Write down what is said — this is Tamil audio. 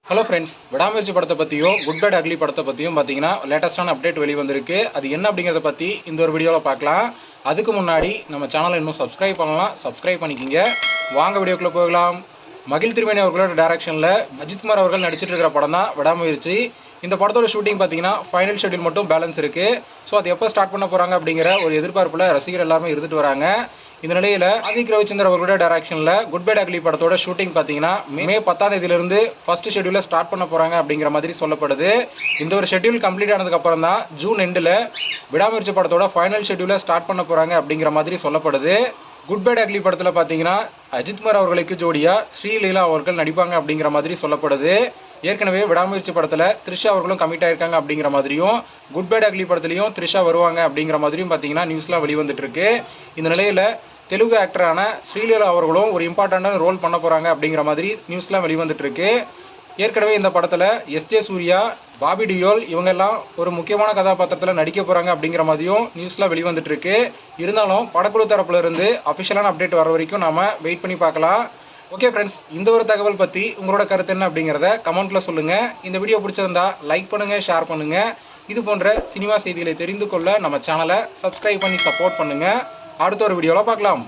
ஹலோ ஃப்ரெண்ட்ஸ், விடாமுயற்சி படத்தை பற்றியும் குட் பேட் அக்லி படத்தை பற்றியும் பார்த்தீங்கன்னா லேட்டஸ்டான அப்டேட் வெளிவந்திருக்கு. அது என்ன அப்படிங்கிறத பற்றி இந்த ஒரு வீடியோவில் பார்க்கலாம். அதுக்கு முன்னாடி நம்ம சேனலை இன்னும் சப்ஸ்கிரைப் பண்ணலாம், சப்ஸ்கிரைப் பண்ணிக்கிங்க. வாங்க வீடியோக்குள்ளே போகலாம். மகிழ் திருமேனி அவர்களோட டைரக்ஷனில் அஜித்குமார் அவர்கள் நடிச்சிட்டு இருக்கிற படம் தான் விடாமுயற்சி. இந்த படத்தோட ஷூட்டிங் பார்த்தீங்கன்னா ஃபைனல் ஷெட்யூல் மட்டும் பேலன்ஸ் இருக்குது. ஸோ அது எப்போ ஸ்டார்ட் பண்ண போகிறாங்க அப்படிங்கிற ஒரு எதிர்பார்ப்பில் ரசிகர் எல்லாருமே இருந்துட்டு வராங்க. இந்த நிலையில் ஆதிக் ரவிச்சந்தர் அவர்களோட டைரக்ஷனில் குட் பேட் அக்லி படத்தோட ஷூட்டிங் பார்த்தீங்கன்னா மே 10ஆம் தேதியிலிருந்து ஃபர்ஸ்ட் ஷெட்யூலில் ஸ்டார்ட் பண்ண போகிறாங்க அப்படிங்கிற மாதிரி சொல்லப்படுது. இந்த ஒரு ஷெட்யூல் கம்ப்ளீட் ஆனதுக்கப்புறம் தான் ஜூன் எண்டில் விடாமுயற்சி படத்தோட ஃபைனல் ஷெட்யூலை ஸ்டார்ட் பண்ண போகிறாங்க அப்படிங்கிற மாதிரி சொல்லப்படுது. குட் பேட் அக்லி படத்தில் பார்த்தீங்கன்னா அஜித்குமார் அவர்களுக்கு ஜோடியாக ஸ்ரீலீலா அவர்கள் நடிப்பாங்க அப்படிங்கிற மாதிரி சொல்லப்படுது. ஏற்கனவே விடாமுயற்சி படத்தில் த்ரிஷா அவர்களும் கமிட் ஆயிருக்காங்க அப்படிங்கிற மாதிரியும், குட் பேட் அக்லி படத்துலையும் த்ரிஷா வருவாங்க அப்படிங்கிற மாதிரியும் பார்த்தீங்கன்னா நியூஸ்லாம் வெளிவந்துட்டு இருக்கு. இந்த நிலையில் தெலுங்கு ஆக்டரான ஸ்ரீலீலா அவர்களும் ஒரு இம்பார்ட்டண்டான ரோல் பண்ண போகிறாங்க அப்படிங்கிற மாதிரி நியூஸ்லாம் வெளிவந்துட்டு இருக்கு. ஏற்கனவே இந்த படத்தில் எஸ்ஜே சூர்யா, பாபி டியோல் இவங்கெல்லாம் ஒரு முக்கியமான கதாபாத்திரத்தில் நடிக்க போகிறாங்க அப்படிங்கிற மாதிரியும் நியூஸ்லாம் வெளிவந்துட்டு இருக்கு. இருந்தாலும் படக்குழு தரப்புல இருந்து அஃபிஷியலான அப்டேட் வர வரைக்கும் நாம் வெயிட் பண்ணி பார்க்கலாம். ஓகே ஃப்ரெண்ட்ஸ், இந்த ஒரு தகவல் பற்றி உங்களோட கருத்து என்ன அப்படிங்கிறத கமெண்ட்டில் சொல்லுங்கள். இந்த வீடியோ பிடிச்சிருந்தா லைக் பண்ணுங்கள், ஷேர் பண்ணுங்கள். இது போன்ற சினிமா செய்திகளை தெரிந்து கொள்ள நம்ம சேனலை சப்ஸ்கிரைப் பண்ணி சப்போர்ட் பண்ணுங்கள். அடுத்த ஒரு வீடியோவில் பார்க்கலாம்.